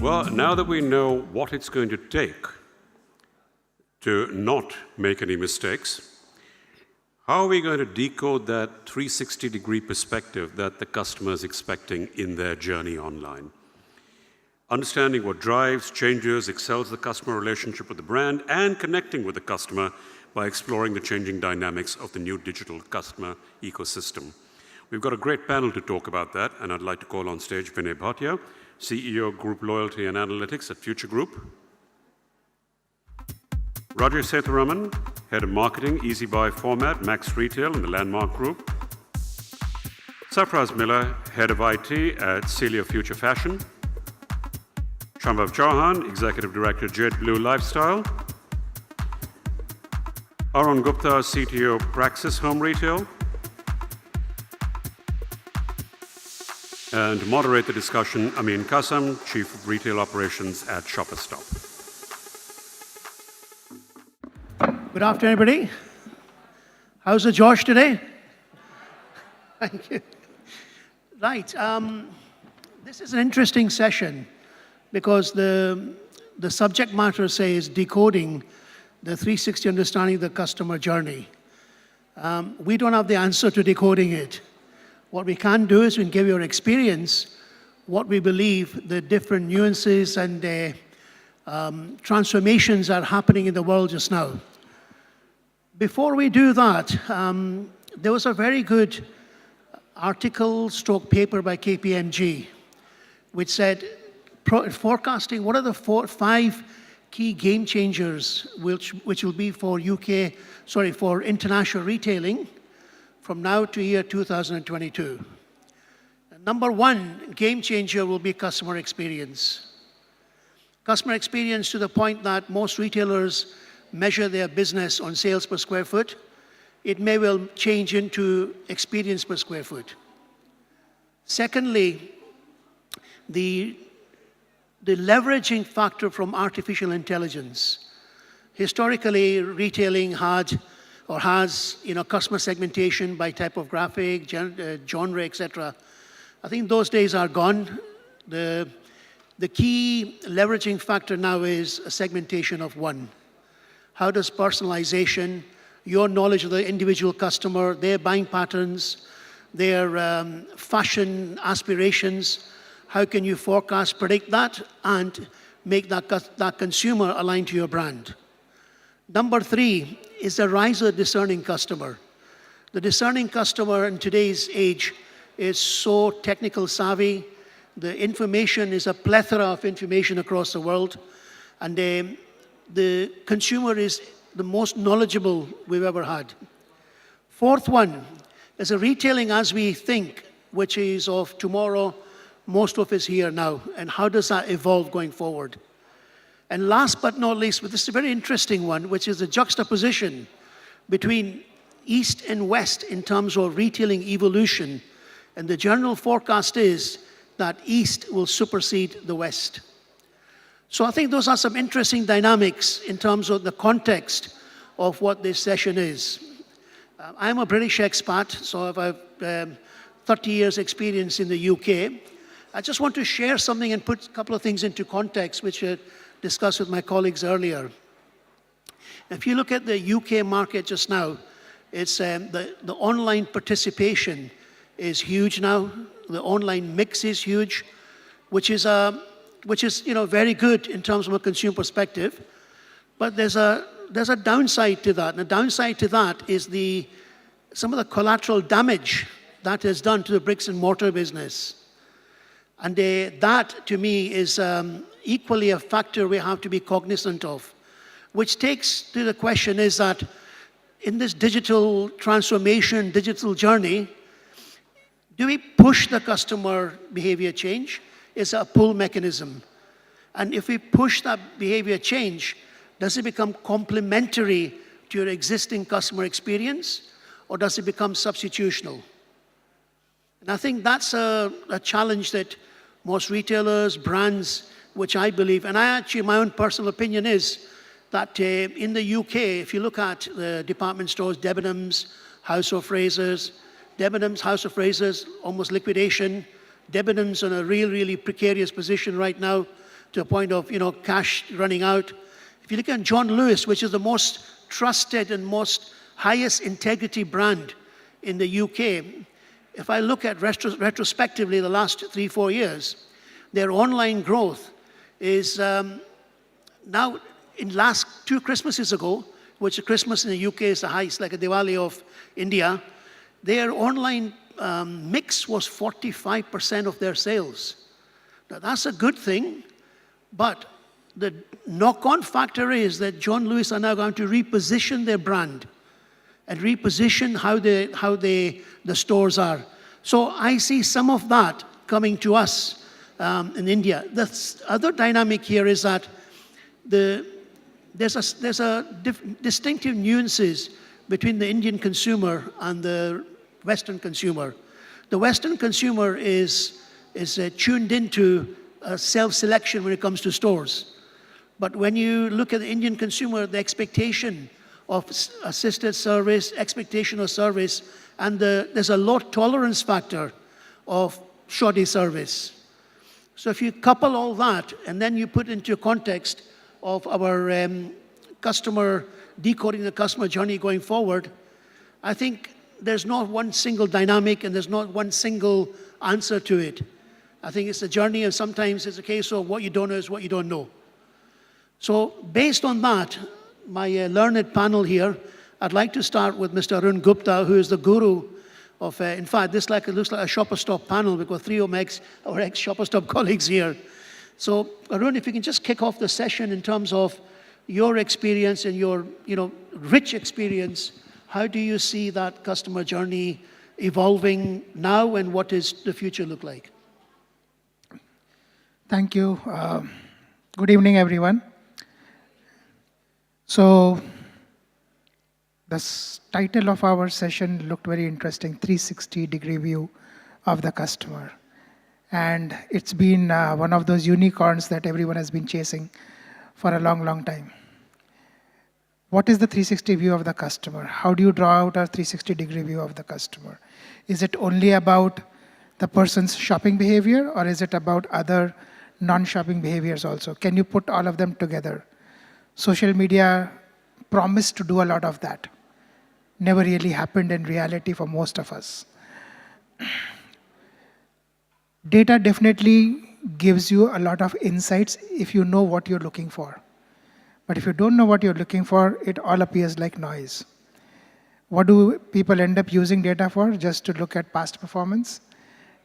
Well, now that we know what it's going to take to not make any mistakes, how are we going to decode that 360-degree perspective that the customer is expecting in their journey online? Understanding what drives, changes, excels the customer relationship with the brand, and connecting with the customer by exploring the changing dynamics of the new digital customer ecosystem. We've got a great panel to talk about that, and I'd like to call on stage Vinay Bhatia, CEO, Group Loyalty and Analytics at Future Group. Rajesh Sethuraman, Head of Marketing, Easybuy Format, Max Retail in the Landmark Group. Sarfraz Miller, Head of IT at Celia Future Fashion. Shambhav Chauhan, Executive Director, Jet Blue Lifestyle. Arun Gupta, CTO, Praxis Home Retail. And moderate the discussion, Amin Kassam, Chief of Retail Operations at Shopper Stop. Good afternoon, everybody. How's the Josh today? Thank you. Right. This is an interesting session because the subject matter says decoding the 360 understanding of the customer journey. We don't have the answer to decoding it. What we can do is we can give you our experience, what we believe the different nuances and transformations are happening in the world just now. Before we do that, there was a very good article stroke paper by KPMG, which said, forecasting what are the 5 key game changers which will be for for international retailing from now to year 2022. Number 1 game changer will be customer experience. Customer experience to the point that most retailers measure their business on sales per square foot. It may well change into experience per square foot. Secondly, the leveraging factor from artificial intelligence. Historically, retailing had or has customer segmentation by type of graphic, genre, etc. I think those days are gone. The key leveraging factor now is a segmentation of one. How does personalization, your knowledge of the individual customer, their buying patterns, their fashion aspirations, how can you forecast, predict that, and make that consumer aligned to your brand? Number 3 is the rise of the discerning customer. The discerning customer in today's age is so technical savvy. The information is a plethora of information across the world. And the consumer is the most knowledgeable we've ever had. 4th one is a retailing as we think, which is of tomorrow. Most of us here now. And how does that evolve going forward? And last but not least, this is a very interesting one, which is the juxtaposition between East and West in terms of retailing evolution. And the general forecast is that East will supersede the West. So I think those are some interesting dynamics in terms of the context of what this session is. I'm a British expat, so I've 30 years experience in the UK. I just want to share something and put a couple of things into context, which I discussed with my colleagues earlier. If you look at the UK market just now, it's the online participation is huge now. The online mix is huge, which is very good in terms of a consumer perspective. But there's a downside to that, and the downside to that is some of the collateral damage that is done to the bricks and mortar business. And that, to me, is equally a factor we have to be cognizant of, which takes to the question is that in this digital transformation, digital journey, do we push the customer behavior change? Is a pull mechanism. And if we push that behavior change, does it become complementary to your existing customer experience, or does it become substitutional? And I think that's a challenge that most retailers, brands, which I believe, and my own personal opinion is that in the UK, if you look at the department stores, Debenhams, House of Frasers, Debenhams, House of Frasers, almost liquidation. Debenhams in a really precarious position right now. to a point of, cash running out. If you look at John Lewis, which is the most trusted and most highest integrity brand in the UK, if I look at retrospectively the last 3-4 years, their online growth is now in last 2 Christmases ago, which Christmas in the UK is the highest, like a Diwali of India, their online mix was 45% of their sales. Now that's a good thing, but the knock-on factor is that John Lewis are now going to reposition their brand and reposition how the stores are. So I see some of that coming to us in India. The other dynamic here is that there's distinctive nuances between the Indian consumer and the Western consumer. The Western consumer is tuned into self-selection when it comes to stores. But when you look at the Indian consumer, the expectation of assisted service, expectation of service, and there's a low tolerance factor of shoddy service. So if you couple all that, and then you put into context of our customer, decoding the customer journey going forward, I think there's not one single dynamic and there's not one single answer to it. I think it's a journey, and sometimes it's a case of what you don't know is what you don't know. So based on that, my learned panel here, I'd like to start with Mr. Arun Gupta, who is the guru of, in fact, this looks like a Shopper Stop panel because 3 of our ex-Shopper Stop colleagues here. So Arun, if you can just kick off the session in terms of your experience and your rich experience, how do you see that customer journey evolving now, and what does the future look like? Thank you. Good evening, everyone. So the title of our session looked very interesting, 360-degree view of the customer. And it's been one of those unicorns that everyone has been chasing for a long, long time. What is the 360 view of the customer? How do you draw out a 360-degree view of the customer? Is it only about the person's shopping behavior, or is it about other non-shopping behaviors also? Can you put all of them together? Social media promised to do a lot of that. Never really happened in reality for most of us. Data definitely gives you a lot of insights if you know what you're looking for. But if you don't know what you're looking for, it all appears like noise. What do people end up using data for? Just to look at past performance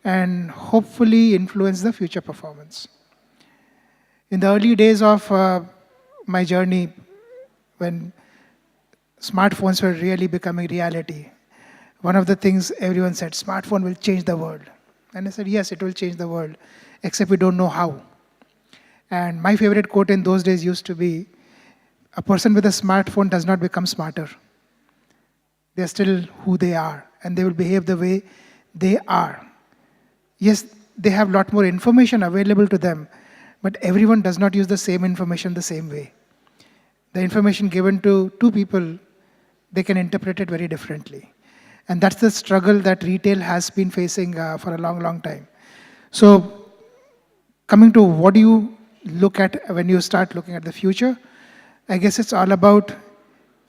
and hopefully influence the future performance. In the early days of my journey, when smartphones were really becoming reality, one of the things everyone said, smartphone will change the world. And I said, yes, it will change the world, except we don't know how. And my favorite quote in those days used to be, a person with a smartphone does not become smarter. They're still who they are, and they will behave the way they are. Yes, they have a lot more information available to them, but everyone does not use the same information the same way. The information given to two people, they can interpret it very differently. And that's the struggle that retail has been facing for a long, long time. So coming to what do you look at when you start looking at the future, I guess it's all about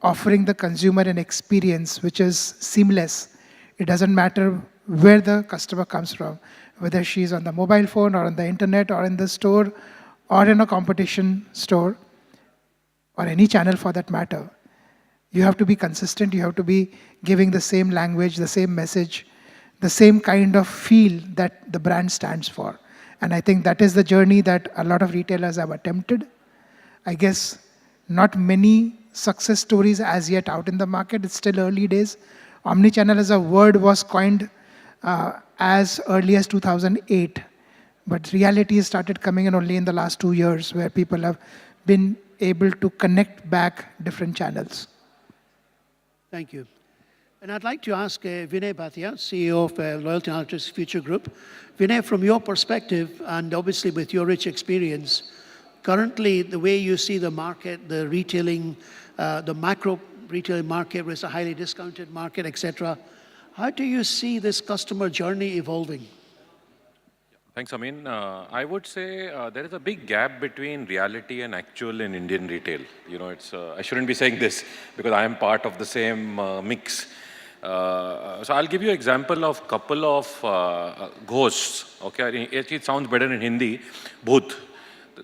offering the consumer an experience which is seamless. It doesn't matter where the customer comes from, whether she's on the mobile phone or on the internet or in the store or in a competition store or any channel for that matter. You have to be consistent. You have to be giving the same language, the same message, the same kind of feel that the brand stands for. And I think that is the journey that a lot of retailers have attempted. I guess not many success stories as yet out in the market. It's still early days. Omnichannel as a word was coined as early as 2008. But reality started coming in only in the last 2 years, where people have been able to connect back different channels. Thank you. And I'd like to ask Vinay Bhatia, CEO of Loyalty Analytics Future Group. Vinay, from your perspective, and obviously with your rich experience, currently the way you see the market, the retailing, the macro retailing market, where it's a highly discounted market, etc., how do you see this customer journey evolving? Thanks, Amin. I would say there is a big gap between reality and actual in Indian retail. You know, I shouldn't be saying this because I am part of the same mix. So I'll give you an example of couple of ghosts. Okay, it sounds better in Hindi. Bhoot.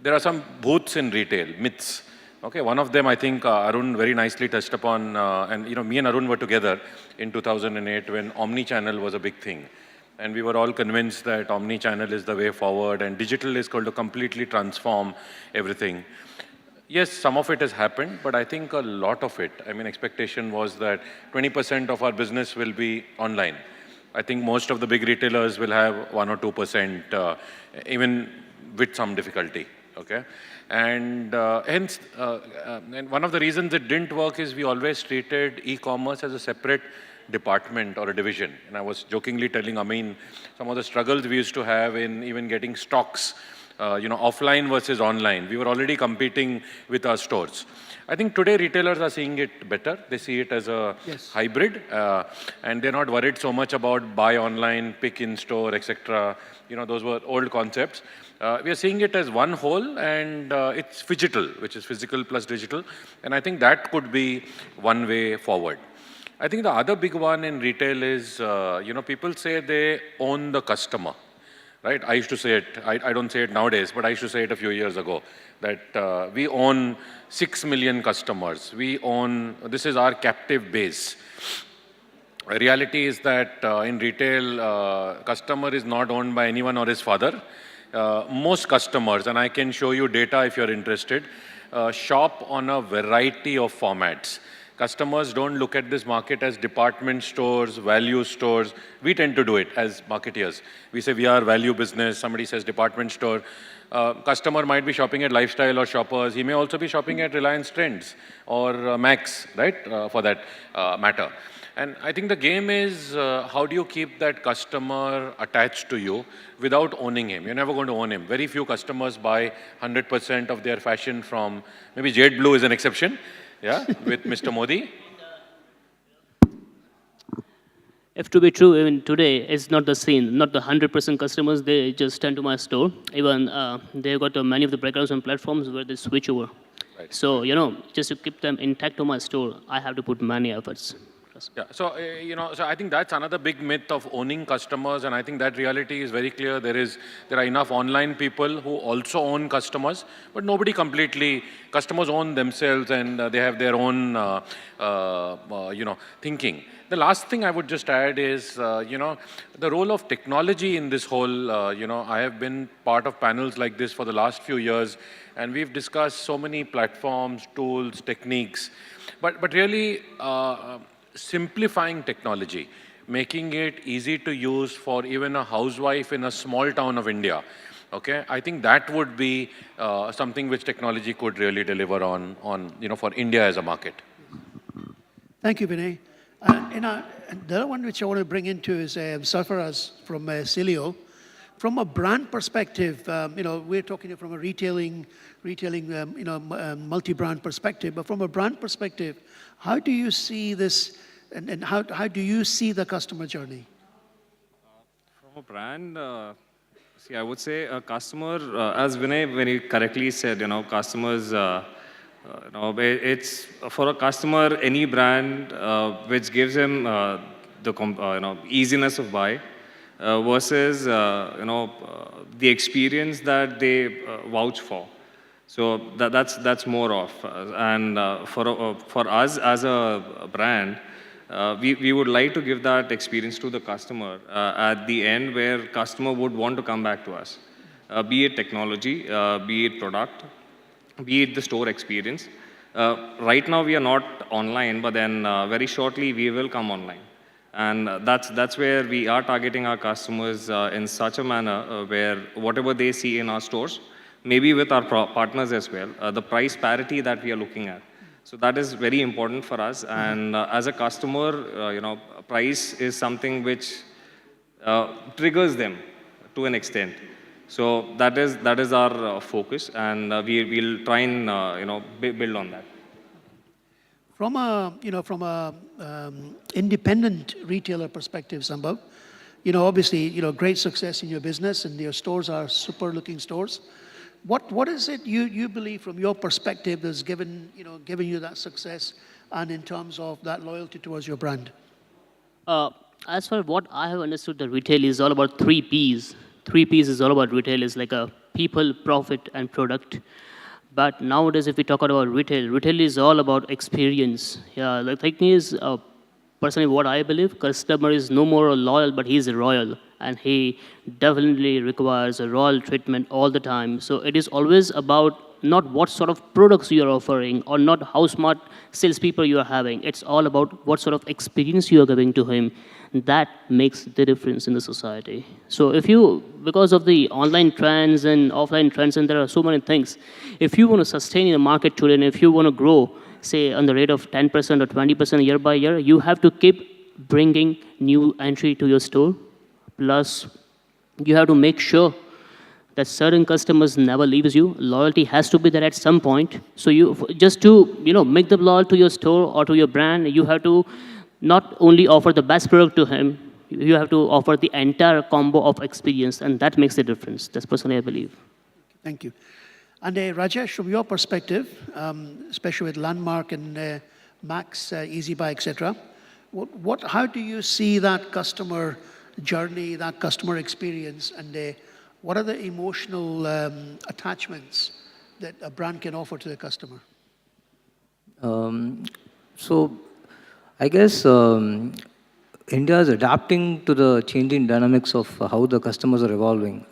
There are some bhoots in retail, myths. Okay, one of them I think Arun very nicely touched upon, and you know, me and Arun were together in 2008 when omni-channel was a big thing. And we were all convinced that omni-channel is the way forward and digital is going to completely transform everything. Yes, some of it has happened, but I think a lot of it, I mean, expectation was that 20% of our business will be online. I think most of the big retailers will have 1 or 2%, even with some difficulty, okay? And hence, and one of the reasons it didn't work is we always treated e-commerce as a separate department or a division. And I was jokingly telling Amin some of the struggles we used to have in even getting stocks, you know, offline versus online. We were already competing with our stores. I think today retailers are seeing it better. They see it as a hybrid, and they're not worried so much about buy online, pick in store, etc. You know, those were old concepts. We are seeing it as one whole, and it's phygital, which is physical plus digital. And I think that could be one way forward. I think the other big one in retail is, you know, people say they own the customer, right? I used to say it, I don't say it nowadays, but I used to say it a few years ago, that we own 6 million customers. This is our captive base. Reality is that in retail, customer is not owned by anyone or his father. Most customers, and I can show you data if you're interested, shop on a variety of formats. Customers don't look at this market as department stores, value stores. We tend to do it as marketeers. We say we are value business. Somebody says department store. Customer might be shopping at Lifestyle or Shoppers. He may also be shopping at Reliance Trends or Max, right, for that matter. And I think the game is how do you keep that customer attached to you without owning him? You're never going to own him. Very few customers buy 100% of their fashion from, maybe Jade Blue is an exception. Yeah, with Mr. Modi. If to be true, even today, it's not the scene. Not the 100% customers, they just stand to my store. Even they've got many of the breakouts and platforms where they switch over. Right. So, you know, just to keep them intact to my store, I have to put many efforts. Yeah, so, you know, so I think that's another big myth of owning customers, and I think that reality is very clear. There are enough online people who also own customers, but nobody completely, customers own themselves and they have their own, you know, thinking. The last thing I would just add is, you know, the role of technology in this whole, you know, I have been part of panels like this for the last few years, and we've discussed so many platforms, tools, techniques, but really, simplifying technology, making it easy to use for even a housewife in a small town of India. Okay, I think that would be something which technology could really deliver on you know, for India as a market. Thank you, Vinay. The other one which I want to bring into is Sarfaraz from Cilio. From a brand perspective, you know, we're talking from a retailing, you know, multi-brand perspective. But from a brand perspective, how do you see this, and how do you see the customer journey? From a brand, see, I would say a customer, as Vinay very correctly said, you know, customers, you know, it's for a customer, any brand which gives him the you know, easiness of buy versus you know, the experience that they vouch for. So that's more of, and for us as a brand, we would like to give that experience to the customer at the end, where customer would want to come back to us, be it technology, be it product, be it the store experience. Right now we are not online, but then very shortly we will come online. And that's where we are targeting our customers in such a manner where whatever they see in our stores, maybe with our partners as well, the price parity that we are looking at. So that is very important for us. And as a customer, you know, price is something which triggers them to an extent. So that is our focus, and we'll try and you know, build on that. From a independent retailer perspective, Sambhav, obviously, great success in your business and your stores are super looking stores. What is it you believe from your perspective that's given you that success and in terms of that loyalty towards your brand? As far as what I have understood, the retail is all about three P's. Three P's is all about retail is like a people, profit, and product. But nowadays, if we talk about retail, retail is all about experience. Yeah, the thing is, personally, what I believe, customer is no more loyal, but he's royal, and he definitely requires a royal treatment all the time. So it is always about not what sort of products you are offering, or not how smart salespeople you are having. It's all about what sort of experience you are giving to him. That makes the difference in the society. So if you, because of the online trends and offline trends, and there are so many things, if you want to sustain in the market today, and if you want to grow, say on the rate of 10% or 20% year by year, you have to keep bringing new entry to your store. Plus, you have to make sure that certain customers never leaves you. Loyalty has to be there at some point. So you, just to make them loyal to your store or to your brand, you have to not only offer the best product to him, you have to offer the entire combo of experience, and that makes the difference. That's personally I believe. Thank you. And Rajesh, from your perspective, especially with Landmark and Max, Easybuy, etc., how do you see that customer journey, that customer experience, and what are the emotional attachments that a brand can offer to the customer? So I guess India is adapting to the changing dynamics of how the customers are evolving.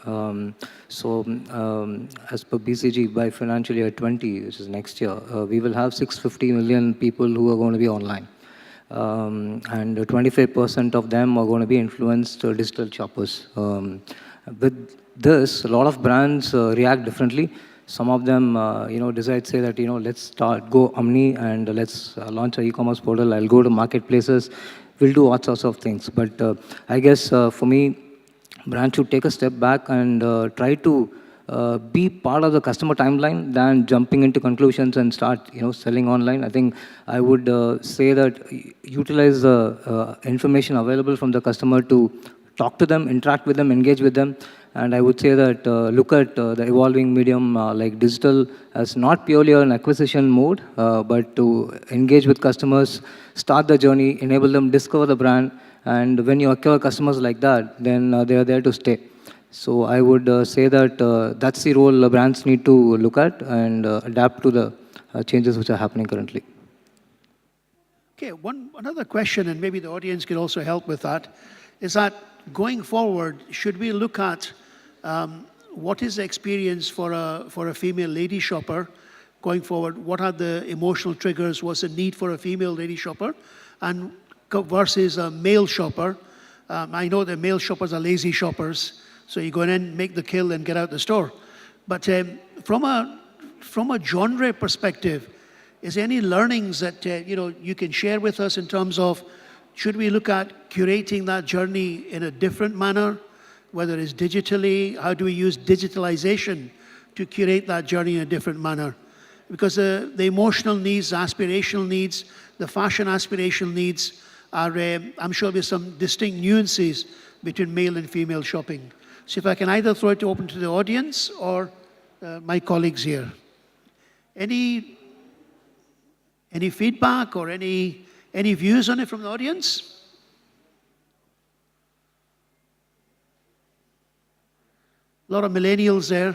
As per BCG, by financial year 20, which is next year, we will have 650 million people who are going to be online. And 25% of them are going to be influenced digital shoppers. With this, a lot of brands react differently. Some of them, decide, say that, let's go Omni and let's launch an e-commerce portal. I'll go to marketplaces. We'll do all sorts of things. But I guess for me, brands should take a step back and try to be part of the customer timeline than jumping into conclusions and start, selling online. I think I would say that utilize the information available from the customer to talk to them, interact with them, engage with them. And I would say that look at the evolving medium like digital as not purely an acquisition mode, but to engage with customers, start the journey, enable them discover the brand. And when you acquire customers like that, then they are there to stay. So I would say that that's the role brands need to look at and adapt to the changes which are happening currently. Okay, another question, and maybe the audience can also help with that, is that going forward, should we look at what is the experience for a female lady shopper going forward? What are the emotional triggers? What's the need for a female lady shopper? And versus a male shopper. I know that male shoppers are lazy shoppers, so you go in, make the kill, and get out the store. But from a genre perspective, is there any learnings that you can share with us in terms of should we look at curating that journey in a different manner, whether it's digitally? How do we use digitalization to curate that journey in a different manner? Because the emotional needs, the aspirational needs, the fashion aspirational needs are, I'm sure there's some distinct nuances between male and female shopping. So if I can either throw it open to the audience or my colleagues here. Any feedback or any views on it from the audience? A lot of millennials there.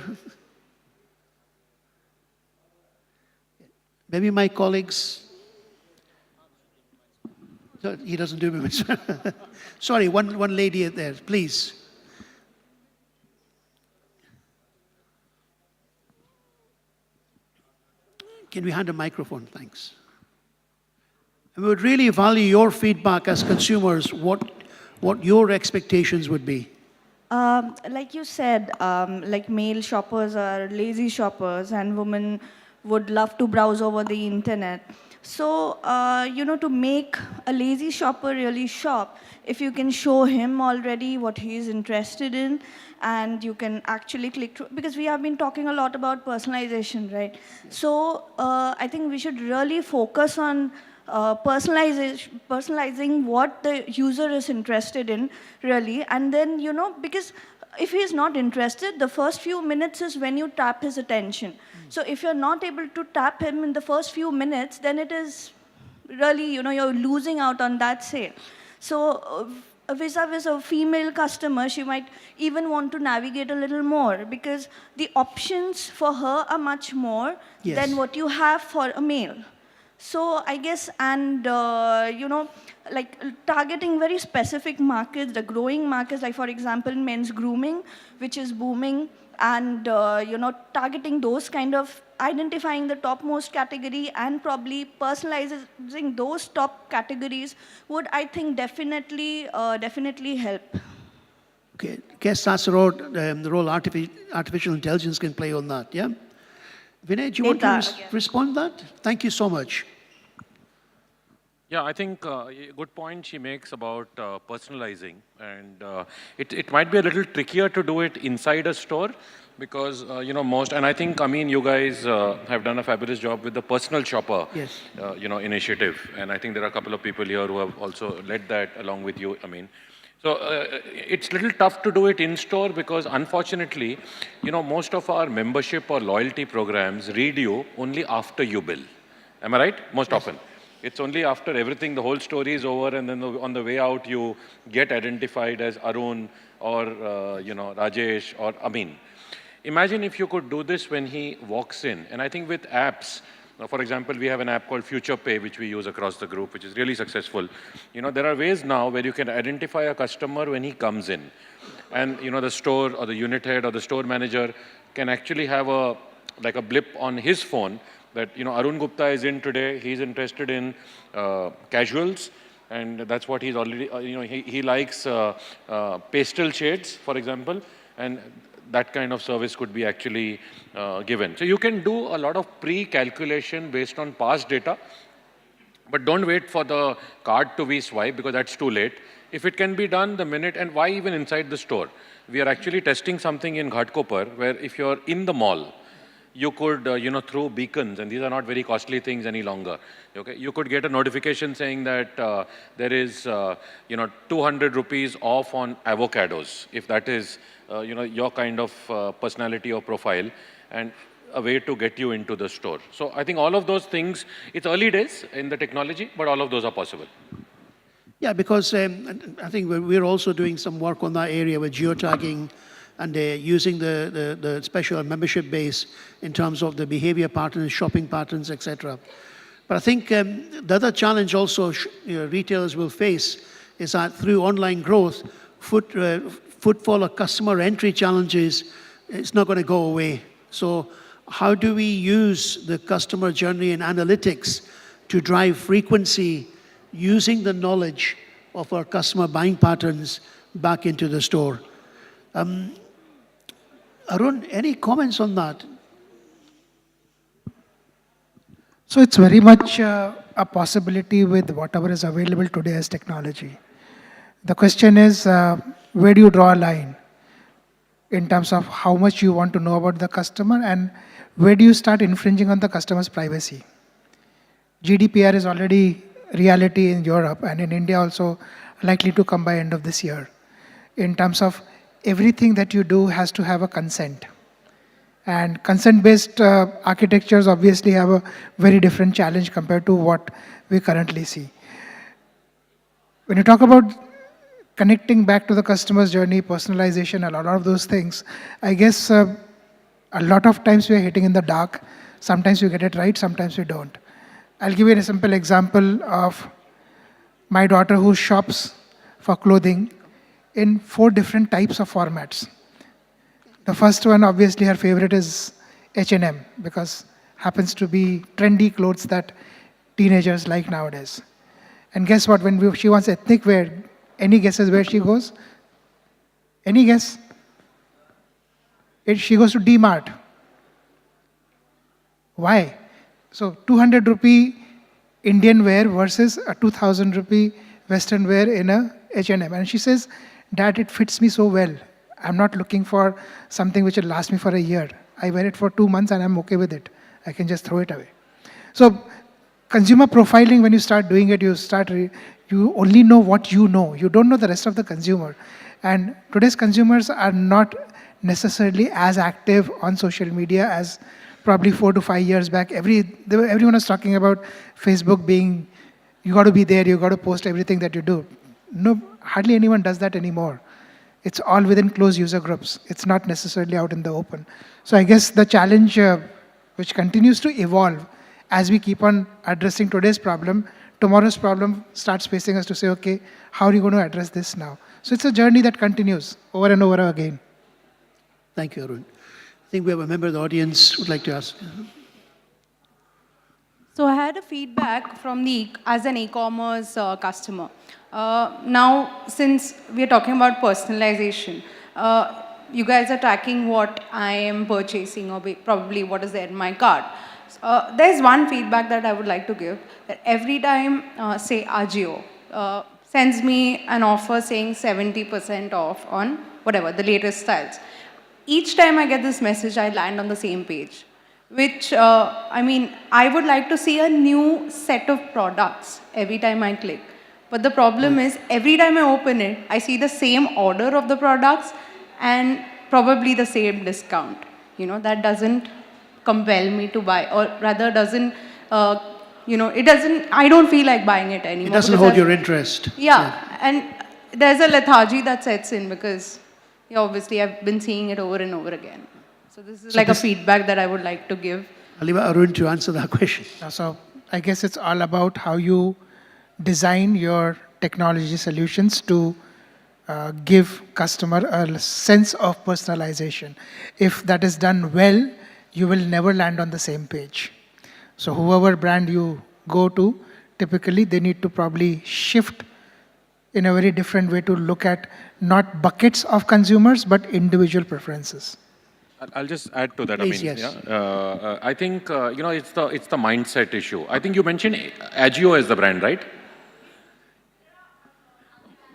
Maybe my colleagues. He doesn't do me. Sorry, one lady there, please. Can we hand a microphone? Thanks. And we would really value your feedback as consumers, what your expectations would be. Like you said, like male shoppers are lazy shoppers and women would love to browse over the internet. So, to make a lazy shopper really shop, if you can show him already what he is interested in, and you can actually click through, because we have been talking a lot about personalization, right? So, I think we should really focus on personalizing what the user is interested in, really. And then, because if he is not interested, the first few minutes is when you tap his attention. So if you're not able to tap him in the first few minutes, then it is really, you're losing out on that sale. So vis-a-vis a female customer, she might even want to navigate a little more because the options for her are much more than what you have for a male. So I guess, and like targeting very specific markets, the growing markets, like for example, men's grooming, which is booming, and targeting those kind of, identifying the topmost category and probably personalizing those top categories would, I think, definitely help. Okay, guess that's the role artificial intelligence can play on that, yeah? Vinay, do you want to respond to that? Thank you so much. Yeah, I think a good point she makes about personalizing. And it might be a little trickier to do it inside a store because, and I think, Amin, you guys have done a fabulous job with the personal shopper, initiative. And I think there are a couple of people here who have also led that along with you, Amin. So it's a little tough to do it in-store because, unfortunately, most of our membership or loyalty programs read you only after you bill. Am I right? Most often. It's only after everything, the whole story is over, and then on the way out, you get identified as Arun or, Rajesh or Amin. Imagine if you could do this when he walks in. And I think with apps, for example, we have an app called Future Pay, which we use across the group, which is really successful. There are ways now where you can identify a customer when he comes in. And, the store or the unit head or the store manager can actually have a blip on his phone that, Arun Gupta is in today. He's interested in casuals. And that's what he's already, he likes pastel shades, for example. And that kind of service could be actually given. So you can do a lot of pre-calculation based on past data, but don't wait for the card to be swiped because that's too late. If it can be done the minute, and why even inside the store? We are actually testing something in Ghatkopar where if you're in the mall, you could, through beacons, and these are not very costly things any longer. Okay, you could get a notification saying that there is, 200 rupees off on avocados, if that is, your kind of personality or profile, and a way to get you into the store. So I think all of those things, it's early days in the technology, but all of those are possible. Yeah, because I think we're also doing some work on that area with geotagging and using the special membership base in terms of the behavior patterns, shopping patterns, etc. But I think the other challenge also retailers will face is that through online growth, footfall or customer entry challenges, it's not going to go away. So how do we use the customer journey and analytics to drive frequency using the knowledge of our customer buying patterns back into the store? Arun, any comments on that? So it's very much a possibility with whatever is available today as technology. The question is, where do you draw a line in terms of how much you want to know about the customer and where do you start infringing on the customer's privacy? GDPR is already reality in Europe and in India also likely to come by end of this year. In terms of everything that you do has to have a consent. And consent-based architectures obviously have a very different challenge compared to what we currently see. When you talk about connecting back to the customer's journey, personalization, a lot of those things, I guess a lot of times we are hitting in the dark. Sometimes we get it right, sometimes we don't. I'll give you a simple example of my daughter who shops for clothing in 4 different types of formats. The first one, obviously, her favorite is H&M because happens to be trendy clothes that teenagers like nowadays. And guess what? When she wants ethnic wear, any guesses where she goes? Any guess? She goes to D-Mart. Why? So 200 rupee Indian wear versus a 2000 rupee Western wear in a H&M. And she says, Dad, it fits me so well. I'm not looking for something which will last me for a year. I wear it for 2 months and I'm okay with it. I can just throw it away. So consumer profiling, when you start doing it, you only know what you know. You don't know the rest of the consumer. And today's consumers are not necessarily as active on social media as probably 4 to 5 years back. Everyone is talking about Facebook being, you got to be there, you got to post everything that you do. No, hardly anyone does that anymore. It's all within closed user groups. It's not necessarily out in the open. So I guess the challenge, which continues to evolve as we keep on addressing today's problem, tomorrow's problem starts facing us to say, okay, how are you going to address this now? So it's a journey that continues over and over again. Thank you, Arun. I think we have a member of the audience who would like to ask. So I had a feedback from as an e-commerce customer. Now, since we are talking about personalization, you guys are tracking what I am purchasing or probably what is there in my cart. There's one feedback that I would like to give, that every time, say, Ajio sends me an offer saying 70% off on whatever, the latest styles. Each time I get this message, I land on the same page, which, I mean, I would like to see a new set of products every time I click. But the problem is, every time I open it, I see the same order of the products and probably the same discount. That doesn't compel me to buy, or rather doesn't, I don't feel like buying it anymore. It doesn't hold your interest. Yeah, and there's a lethargy that sets in because, obviously, I've been seeing it over and over again. So this is a feedback that I would like to give. I'll leave Arun to answer that question. So I guess it's all about how you design your technology solutions to give customer a sense of personalization. If that is done well, you will never land on the same page. So whoever brand you go to, typically they need to probably shift in a very different way to look at not buckets of consumers, but individual preferences. I'll just add to that. Please, I mean, yes. yeah, I think it's the mindset issue. I think you mentioned Agio as the brand, right?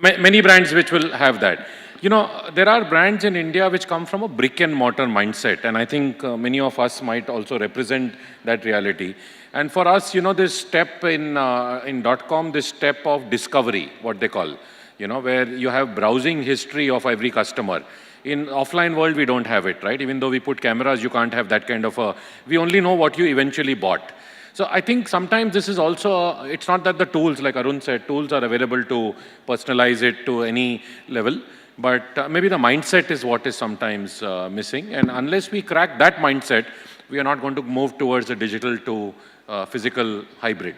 Many brands which will have that. There are brands in India which come from a brick and mortar mindset, and I think many of us might also represent that reality. And for us, this step in .com, this step of discovery, what they call, where you have browsing history of every customer. In offline world, we don't have it, right? Even though we put cameras, you can't have that kind of we only know what you eventually bought. So I think sometimes this is also, it's not that the tools, like Arun said, tools are available to personalize it to any level, but maybe the mindset is what is sometimes missing. And unless we crack that mindset, we are not going to move towards a digital to physical hybrid.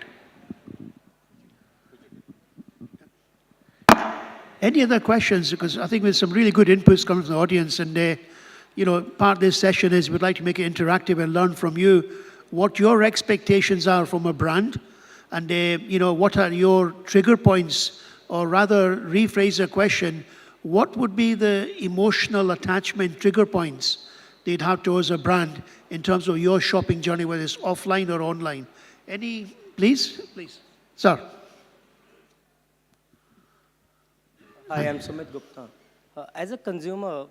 Any other questions? Because I think there's some really good inputs coming from the audience, and part of this session is we'd like to make it interactive and learn from you what your expectations are from a brand, and what are your trigger points, or rather rephrase the question, what would be the emotional attachment trigger points they'd have towards a brand in terms of your shopping journey, whether it's offline or online? Any, please? Please. Sir. Hi, I'm Sumit Gupta. As a consumer,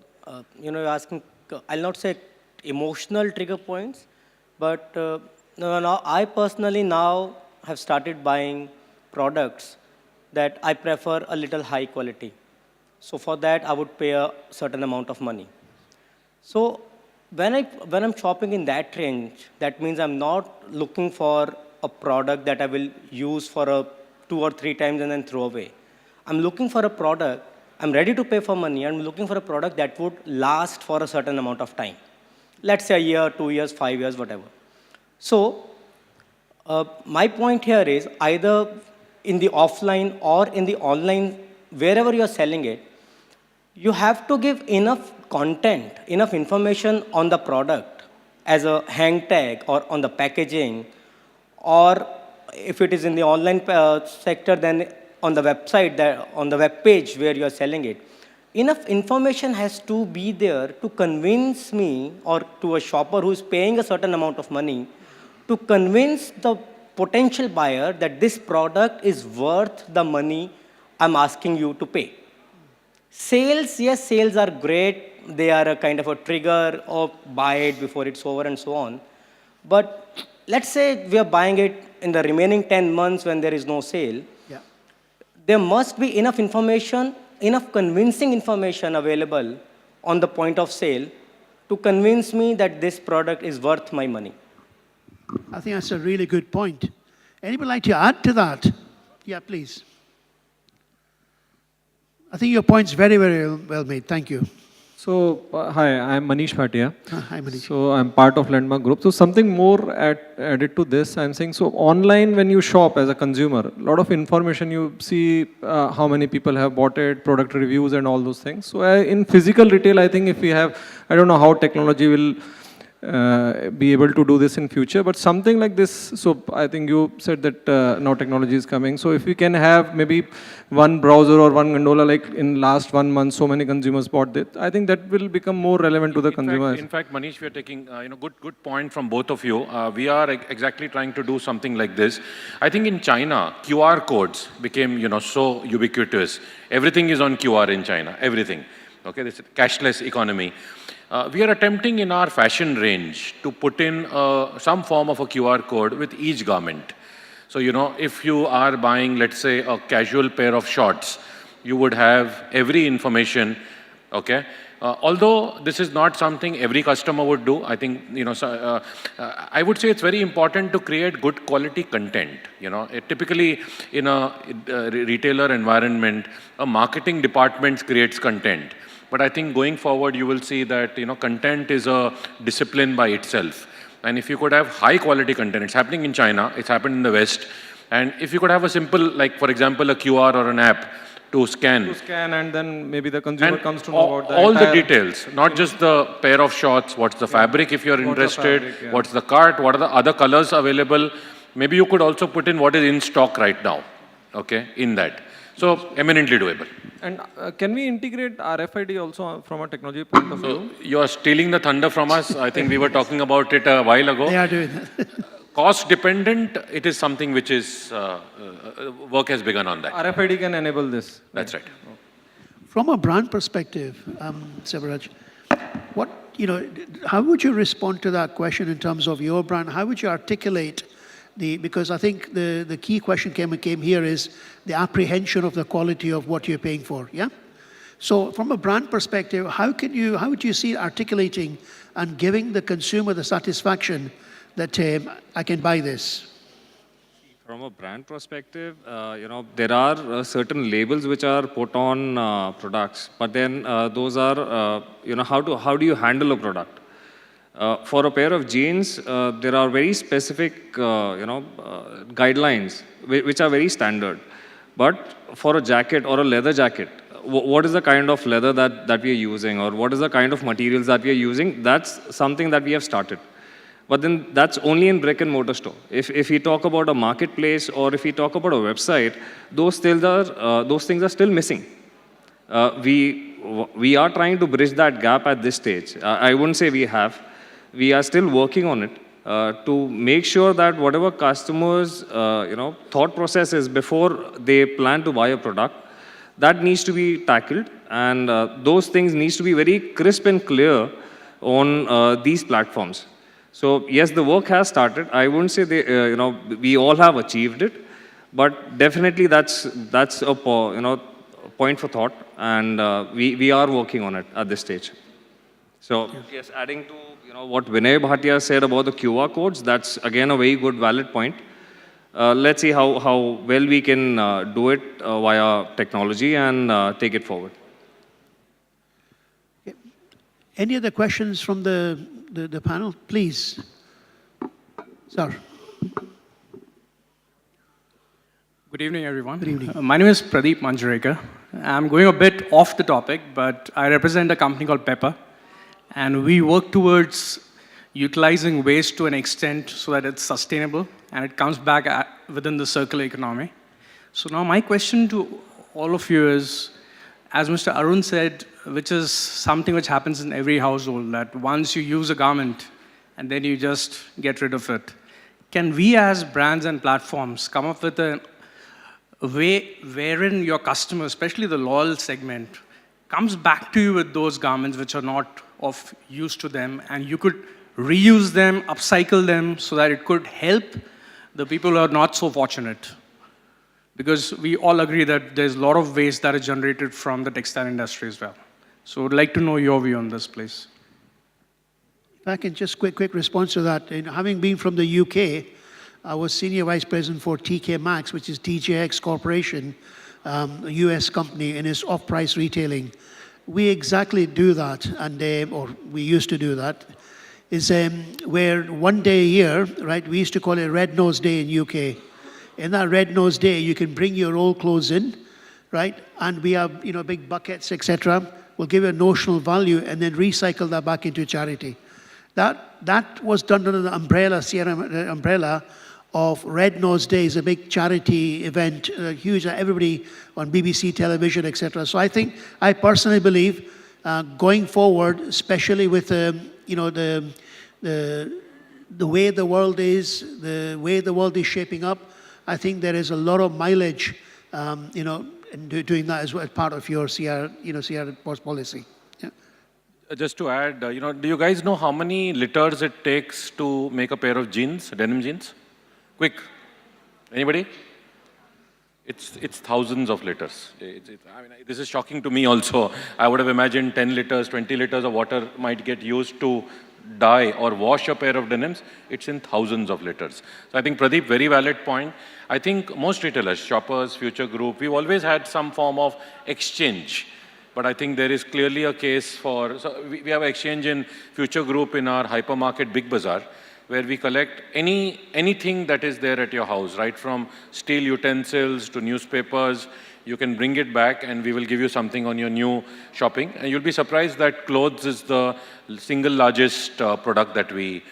you're asking, I'll not say emotional trigger points, but now I personally now have started buying products that I prefer a little high quality. So for that, I would pay a certain amount of money. So when I'm shopping in that range, that means I'm not looking for a product that I will use for 2 or 3 times and then throw away. I'm looking for a product, I'm ready to pay for money, I'm looking for a product that would last for a certain amount of time. Let's say a year, 2 years, 5 years, whatever. So my point here is either in the offline or in the online, wherever you're selling it, you have to give enough content, enough information on the product as a hang tag or on the packaging, or if it is in the online sector, then on the website, on the web page where you are selling it. Enough information has to be there to convince me, or to a shopper who is paying a certain amount of money, to convince the potential buyer that this product is worth the money I'm asking you to pay. Sales, yes, sales are great. They are a kind of a trigger, or buy it before it's over and so on. But let's say we are buying it in the remaining 10 months when there is no sale, Yeah. there must be enough information, enough convincing information available on the point of sale to convince me that this product is worth my money. I think that's a really good point. Anybody like to add to that? Yeah, please. I think your point's very, very well made. Thank you. So, hi, I'm Manish Bhatia. Hi, Manish. So, I'm part of Landmark Group. So, something more added to this, I'm saying, so online when you shop as a consumer, a lot of information you see how many people have bought it, product reviews and all those things. So, in physical retail, I think if we have, I don't know how technology will be able to do this in future, but something like this, so I think you said that now technology is coming. So if we can have maybe one browser or one gondola, like in last 1 month, so many consumers bought it, I think that will become more relevant to the consumers. In fact, Manish, we are taking good point from both of you. We are exactly trying to do something like this. I think in China, QR codes became so ubiquitous. Everything is on QR in China, everything. Okay, this cashless economy. We are attempting in our fashion range to put in some form of a QR code with each garment. So, if you are buying, let's say, a casual pair of shorts, you would have every information, okay? Although this is not something every customer would do, I think, I would say it's very important to create good quality content. Typically in a retailer environment, a marketing department creates content. But I think going forward, you will see that, content is a discipline by itself. And if you could have high quality content, it's happening in China, it's happened in the West. And if you could have a simple, like for example, a QR or an app to scan. To scan and then maybe the consumer comes to know about all the details, not just the pair of shorts, what's the fabric if you're interested, what's the cart, what are the other colors available. Maybe you could also put in what is in stock right now, okay, in that. So, eminently doable. And can we integrate RFID also from a technology point of view? You are stealing the thunder from us. I think we were talking about it a while ago. They are doing that. Cost dependent, it is something which is, work has begun on that. RFID can enable this. That's right. From a brand perspective, Sivaraj, how would you respond to that question in terms of your brand? How would you articulate because I think the key question came here is the apprehension of the quality of what you're paying for, yeah? So from a brand perspective, how would you see articulating and giving the consumer the satisfaction that I can buy this? From a brand perspective, there are certain labels which are put on products, but then those are, how do you handle a product? For a pair of jeans, there are very specific, guidelines which are very standard. But for a jacket or a leather jacket, what is the kind of leather that we are using, or what is the kind of materials that we are using? That's something that we have started. But then that's only in brick and mortar store. If we talk about a marketplace or if we talk about a website, those things are still missing. We are trying to bridge that gap at this stage. I wouldn't say we have. We are still working on it to make sure that whatever customers' thought process is before they plan to buy a product, that needs to be tackled, and those things needs to be very crisp and clear on these platforms. So yes, the work has started. I wouldn't say we all have achieved it, but definitely that's a point for thought, and we are working on it at this stage. So yes, adding to what Vinay Bhatia said about the QR codes, that's again a very good, valid point. Let's see how well we can do it via technology and take it forward. Any other questions from the panel? Please. Sir. Good evening, everyone. Good evening. My name is Pradeep Manjrekar. I'm going a bit off the topic, but I represent a company called Pepper. And we work towards utilizing waste to an extent so that it's sustainable and it comes back within the circular economy. So now my question to all of you is, as Mr. Arun said, which is something which happens in every household, that once you use a garment and then you just get rid of it. Can we as brands and platforms come up with a way wherein your customer, especially the loyal segment, comes back to you with those garments which are not of use to them, and you could reuse them, upcycle them, so that it could help the people who are not so fortunate. Because we all agree that there's a lot of waste that is generated from the textile industry as well. So I'd like to know your view on this, please. If I can just quick response to that. Having been from the UK, I was Senior Vice President for TK Maxx, which is TJX Corporation, a US company, and it's off-price retailing. We exactly do that, and or we used to do that, is where one day a year, right, we used to call it Red Nose Day in UK. In that Red Nose Day, you can bring your old clothes in, right, and we have, big buckets, etc. We'll give you a notional value and then recycle that back into charity. That was done under the umbrella, Sierra umbrella, of Red Nose Days, a big charity event, huge, everybody on BBC television, etc. So I personally believe, going forward, especially with the way the world is shaping up, I think there is a lot of mileage, in doing that as well, as part of your Sierra policy. Yeah. Just to add, do you guys know how many liters it takes to make a pair of jeans, denim jeans? Quick. Anybody? It's thousands of liters. This is shocking to me also. I would have imagined 10 liters, 20 liters of water might get used to dye or wash a pair of denims. It's in thousands of liters. So I think, Pradeep, very valid point. I think most retailers, Shoppers, Future Group, we've always had some form of exchange. But I think there is clearly a case for, so we have an exchange in Future Group in our hypermarket Big Bazaar, where we collect anything that is there at your house, right from steel utensils to newspapers. You can bring it back and we will give you something on your new shopping. And you'll be surprised that clothes is the single largest product that we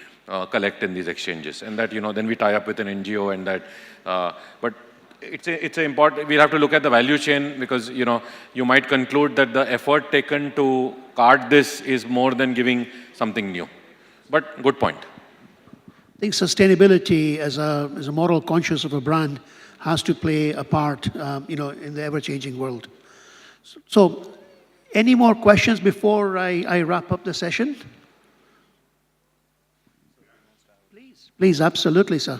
collect in these exchanges. And that, then we tie up with an NGO and that, but it's important, we'll have to look at the value chain because, you might conclude that the effort taken to cart this is more than giving something new. But good point. I think sustainability as a moral conscience of a brand has to play a part, in the ever-changing world. So, any more questions before I wrap up the session? Please, absolutely, sir.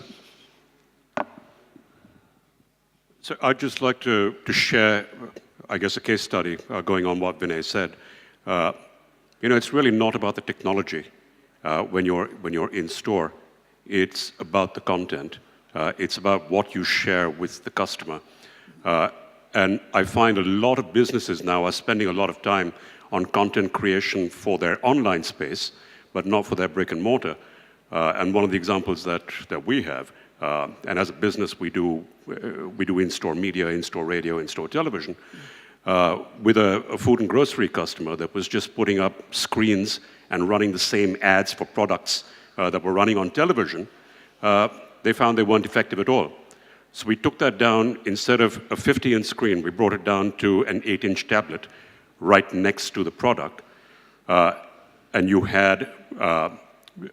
So I'd just like to share, I guess, a case study going on what Vinay said. It's really not about the technology when you're in store. It's about the content. It's about what you share with the customer. And I find a lot of businesses now are spending a lot of time on content creation for their online space, but not for their brick and mortar. And one of the examples that we have, and as a business we do in-store media, in-store radio, in-store television, with a food and grocery customer that was just putting up screens and running the same ads for products that were running on television, they found they weren't effective at all. So we took that down. Instead of a 50-inch screen, we brought it down to an 8-inch tablet right next to the product. And you had a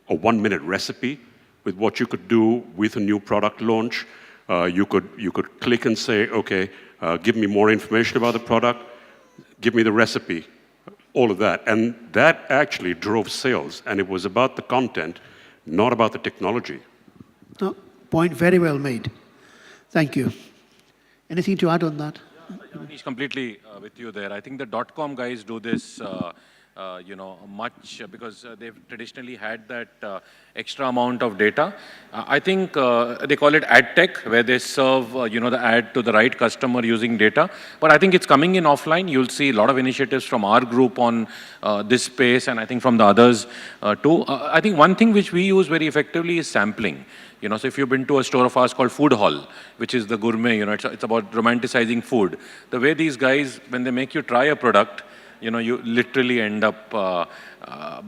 1-minute recipe with what you could do with a new product launch. You could click and say, okay, give me more information about the product, give me the recipe, all of that. And that actually drove sales. And it was about the content, not about the technology. No, point very well made. Thank you. Anything to add on that? He's completely with you there. I think the .com guys do this, much because they've traditionally had that extra amount of data. I think they call it ad tech, where they serve, the ad to the right customer using data. But I think it's coming in offline. You'll see a lot of initiatives from our group on this space, and I think from the others too. I think one thing which we use very effectively is sampling. So if you've been to a store of ours called Food Hall, which is the gourmet, it's about romanticizing food. The way these guys, when they make you try a product, you literally end up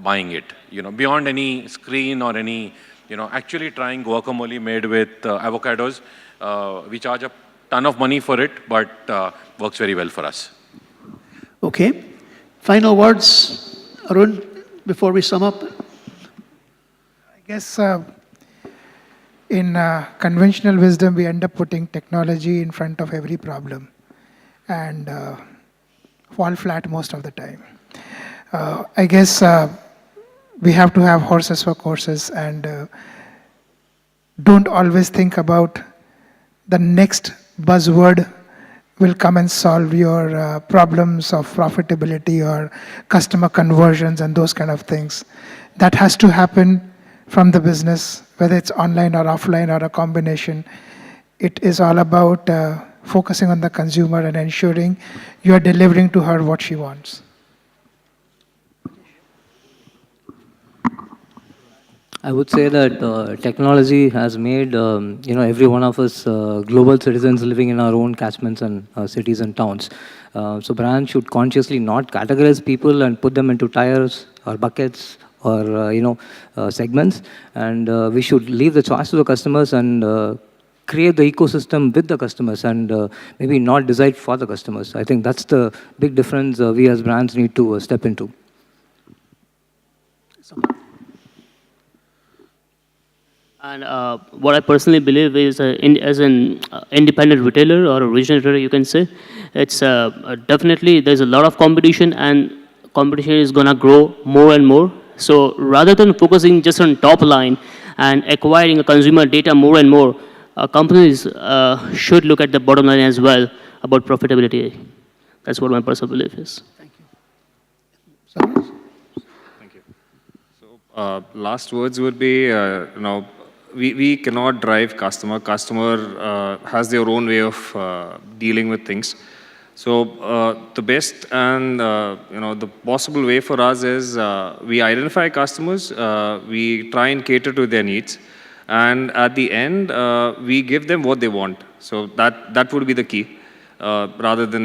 buying it. Beyond any screen or any, actually trying guacamole made with avocados. We charge a ton of money for it, but works very well for us. Okay. Final words, Arun, before we sum up? I guess in conventional wisdom, we end up putting technology in front of every problem and fall flat most of the time. I guess we have to have horses for courses, and Don't always think about the next buzzword will come and solve your problems of profitability or customer conversions and those kind of things. That has to happen from the business, whether it's online or offline or a combination. It is all about focusing on the consumer and ensuring you are delivering to her what she wants. I would say that technology has made every one of us global citizens living in our own catchments and cities and towns. So brands should consciously not categorize people and put them into tiers or buckets or segments, and we should leave the choice to the customers and create the ecosystem with the customers and maybe not decide for the customers. I think that's the big difference we as brands need to step into. And what I personally believe is, as an independent retailer or a regional retailer, you can say, it's definitely there's a lot of competition, and competition is gonna grow more and more. So rather than focusing just on top line and acquiring a consumer data more and more, companies should look at the bottom line as well about profitability. That's what my personal belief is. Thank you. Thank you. So last words would be, we cannot drive customer. Customer has their own way of dealing with things. So the best and the possible way for us is we identify customers, we try and cater to their needs, and at the end we give them what they want. So that would be the key, rather than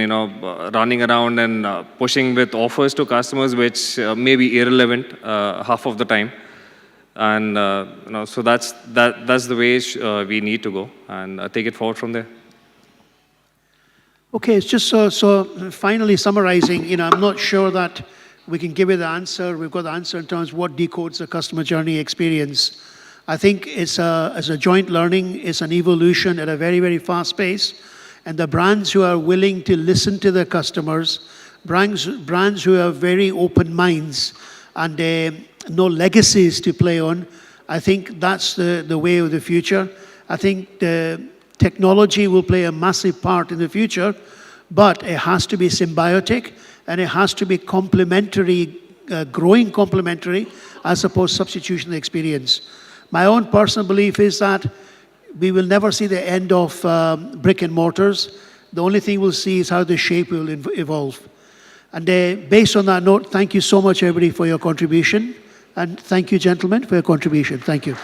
running around and pushing with offers to customers which may be irrelevant half of the time. And so that's the way we need to go and take it forward from there. Okay, it's just so finally summarizing, I'm not sure that we can give you the answer. We've got the answer in terms of what decodes the customer journey experience. I think it's as a joint learning, it's an evolution at a very, very fast pace. And the brands who are willing to listen to their customers, brands who have very open minds and no legacies to play on, I think that's the way of the future. I think the technology will play a massive part in the future, but it has to be symbiotic and it has to be complementary, growing complementary, as opposed to substitution experience. My own personal belief is that we will never see the end of brick and mortars. The only thing we'll see is how the shape will evolve. And based on that note, thank you so much, everybody, for your contribution. And thank you, gentlemen, for your contribution. Thank you.